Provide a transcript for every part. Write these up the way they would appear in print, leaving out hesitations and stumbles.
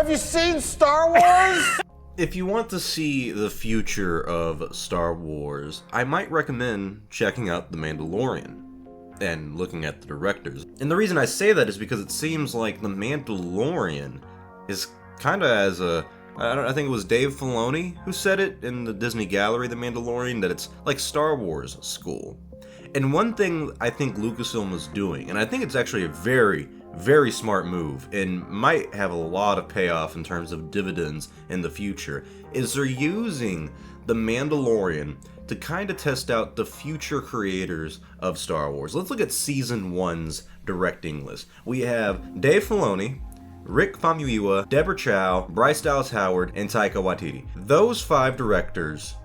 Have you seen Star Wars? If you want to see the future of Star Wars, I might recommend checking out The Mandalorian and looking at the directors. And the reason I say that is because it seems like The Mandalorian is kind of as I think it was Dave Filoni who said it in the Disney Gallery, The Mandalorian, that it's like Star Wars school. And one thing I think Lucasfilm is doing, and I think it's actually a very, very smart move, and might have a lot of payoff in terms of dividends in the future, is they're using The Mandalorian to kind of test out the future creators of Star Wars. Let's look at Season 1's directing list. We have Dave Filoni, Rick Famuyiwa, Deborah Chow, Bryce Dallas Howard, and Taika Waititi. Those 5 directors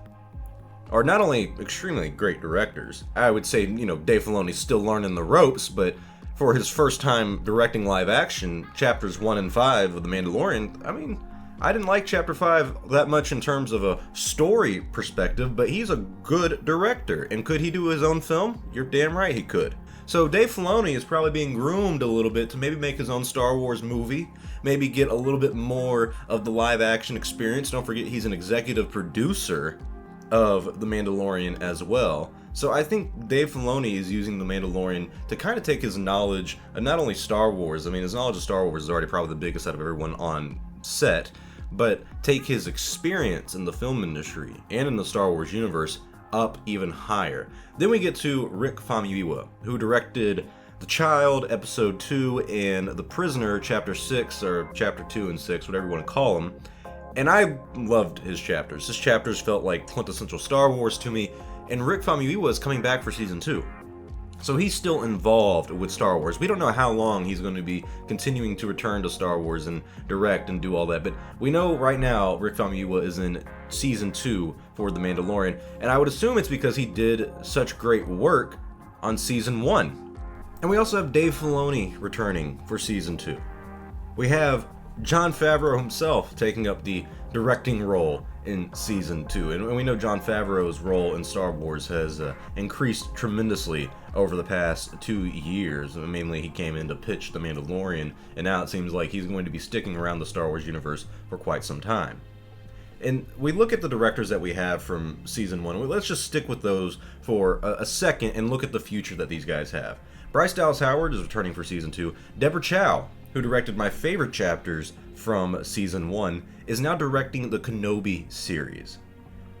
are not only extremely great directors. I would say, Dave Filoni's still learning the ropes, but for his first time directing live action, chapters 1 and 5 of The Mandalorian, I didn't like chapter 5 that much in terms of a story perspective, but he's a good director. And could he do his own film? You're damn right he could. So Dave Filoni is probably being groomed a little bit to maybe make his own Star Wars movie, maybe get a little bit more of the live action experience. Don't forget he's an executive producer of The Mandalorian as well. So I think Dave Filoni is using The Mandalorian to kind of take his knowledge of not only Star Wars, his knowledge of Star Wars is already probably the biggest out of everyone on set, but take his experience in the film industry and in the Star Wars universe up even higher. Then we get to Rick Famuyiwa, who directed The Child, Episode 2, and The Prisoner, Chapter 6, or Chapter 2 and 6, whatever you want to call them. And I loved his chapters. His chapters felt like quintessential Star Wars to me, and Rick Famuyiwa is coming back for Season 2. So he's still involved with Star Wars. We don't know how long he's going to be continuing to return to Star Wars and direct and do all that, but we know right now Rick Famuyiwa is in Season 2 for The Mandalorian, and I would assume it's because he did such great work on Season 1. And we also have Dave Filoni returning for Season 2. We have Jon Favreau himself taking up the directing role in Season 2. And we know Jon Favreau's role in Star Wars has increased tremendously over the past 2 years. Mainly he came in to pitch The Mandalorian, and now it seems like he's going to be sticking around the Star Wars universe for quite some time. And we look at the directors that we have from Season 1. Let's just stick with those for a second and look at the future that these guys have. Bryce Dallas Howard is returning for Season 2. Deborah Chow, who directed my favorite chapters from Season 1, is now directing the Kenobi series.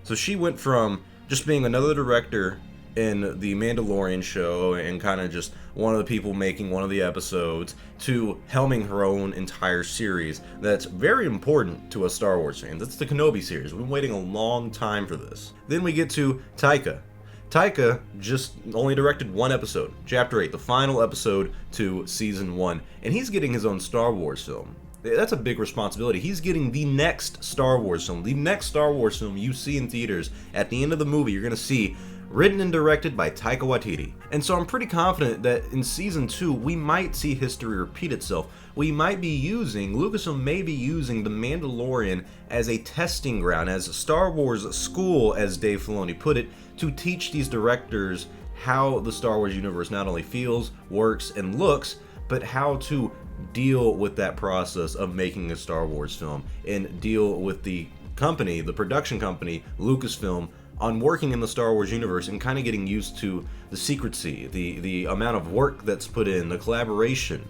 So she went from just being another director in the Mandalorian show and kind of just one of the people making one of the episodes to helming her own entire series that's very important to us Star Wars fans. It's the Kenobi series. We've been waiting a long time for this. Then we get to Taika. Taika just only directed one episode, Chapter 8, the final episode to Season 1, and he's getting his own Star Wars film. That's a big responsibility. He's getting the next Star Wars film. The next Star Wars film you see in theaters, at the end of the movie, you're going to see written and directed by Taika Waititi. And so I'm pretty confident that in Season 2, we might see history repeat itself. Lucasfilm may be using The Mandalorian as a testing ground, as a Star Wars school, as Dave Filoni put it, to teach these directors how the Star Wars universe not only feels, works, and looks, but how to deal with that process of making a Star Wars film and deal with the production company, Lucasfilm, on working in the Star Wars universe and kind of getting used to the secrecy, the amount of work that's put in, the collaboration.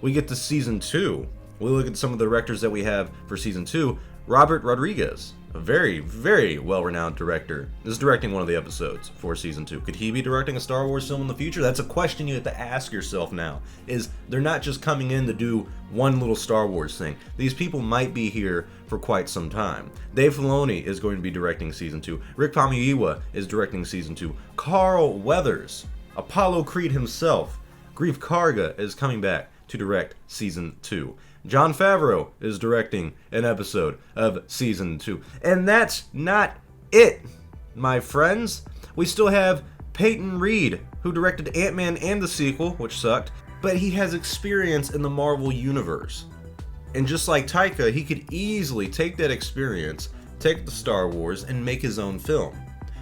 We get to Season 2. We look at some of the directors that we have for Season 2. Robert Rodriguez, a very, very well-renowned director, is directing one of the episodes for Season 2. Could he be directing a Star Wars film in the future? That's a question you have to ask yourself now. They're not just coming in to do one little Star Wars thing. These people might be here for quite some time. Dave Filoni is going to be directing Season 2. Rick Famuyiwa is directing Season 2. Carl Weathers, Apollo Creed himself, Greef Karga, is coming back to direct Season 2. Jon Favreau is directing an episode of Season 2. And that's not it, my friends. We still have Peyton Reed, who directed Ant-Man and the sequel, which sucked, but he has experience in the Marvel Universe. And just like Taika, he could easily take that experience, take the Star Wars, and make his own film.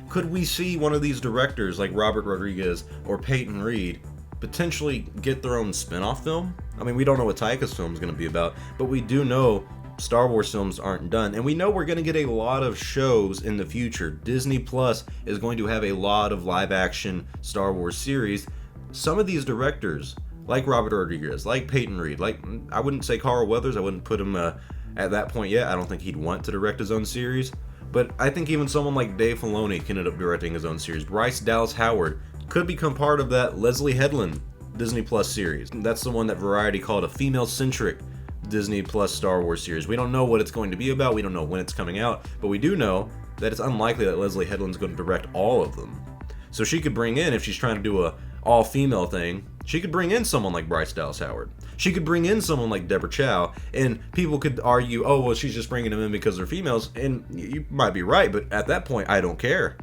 Could we see one of these directors like Robert Rodriguez or Peyton Reed potentially get their own spin-off film? I mean, we don't know what Taika's film is going to be about, but we do know Star Wars films aren't done, and we know we're going to get a lot of shows in the future. Disney Plus is going to have a lot of live-action Star Wars series. Some of these directors, like Robert Rodriguez, like Peyton Reed, like, I wouldn't say Carl Weathers, I wouldn't put him at that point yet. I don't think he'd want to direct his own series, but I think even someone like Dave Filoni can end up directing his own series. Bryce Dallas Howard could become part of that Leslie Headland Disney Plus series. That's the one that Variety called a female-centric Disney Plus Star Wars series. We don't know what it's going to be about, we don't know when it's coming out, but we do know that it's unlikely that Leslie Headland's going to direct all of them. So she could bring in, if she's trying to do a all-female thing, she could bring in someone like Bryce Dallas Howard. She could bring in someone like Deborah Chow, and people could argue, oh, well, she's just bringing them in because they're females, and you might be right, but at that point, I don't care.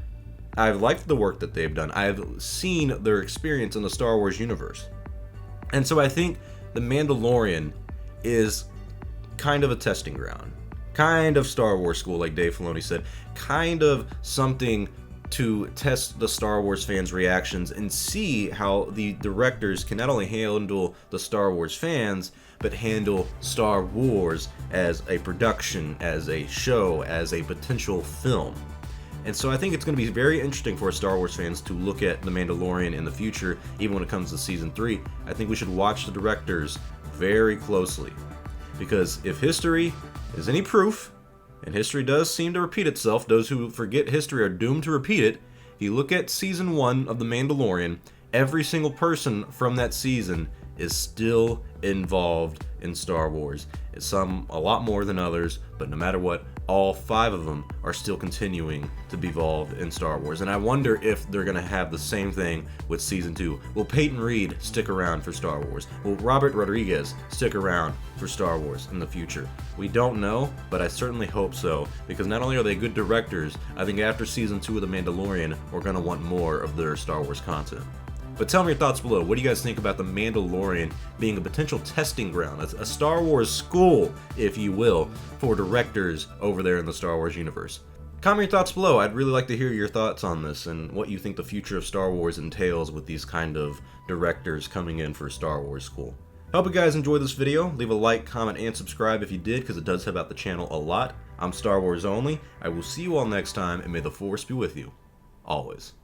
I've liked the work that they've done. I've seen their experience in the Star Wars universe. And so I think The Mandalorian is kind of a testing ground. Kind of Star Wars school, like Dave Filoni said. Kind of something to test the Star Wars fans' reactions and see how the directors can not only handle the Star Wars fans, but handle Star Wars as a production, as a show, as a potential film. And so I think it's going to be very interesting for Star Wars fans to look at The Mandalorian in the future, even when it comes to Season 3. I think we should watch the directors very closely. Because if history is any proof, and history does seem to repeat itself, those who forget history are doomed to repeat it. If you look at Season 1 of The Mandalorian, every single person from that season is still involved in Star Wars. Some a lot more than others, but no matter what, all 5 of them are still continuing to be involved in Star Wars. And I wonder if they're going to have the same thing with Season 2. Will Peyton Reed stick around for Star Wars? Will Robert Rodriguez stick around for Star Wars in the future? We don't know, but I certainly hope so, because not only are they good directors, I think after Season 2 of The Mandalorian, we're going to want more of their Star Wars content. But tell me your thoughts below. What do you guys think about The Mandalorian being a potential testing ground, a Star Wars school, if you will, for directors over there in the Star Wars universe? Comment your thoughts below. I'd really like to hear your thoughts on this and what you think the future of Star Wars entails with these kind of directors coming in for Star Wars school. I hope you guys enjoyed this video. Leave a like, comment, and subscribe if you did, because it does help out the channel a lot. I'm Star Wars Only. I will see you all next time, and may the Force be with you. Always.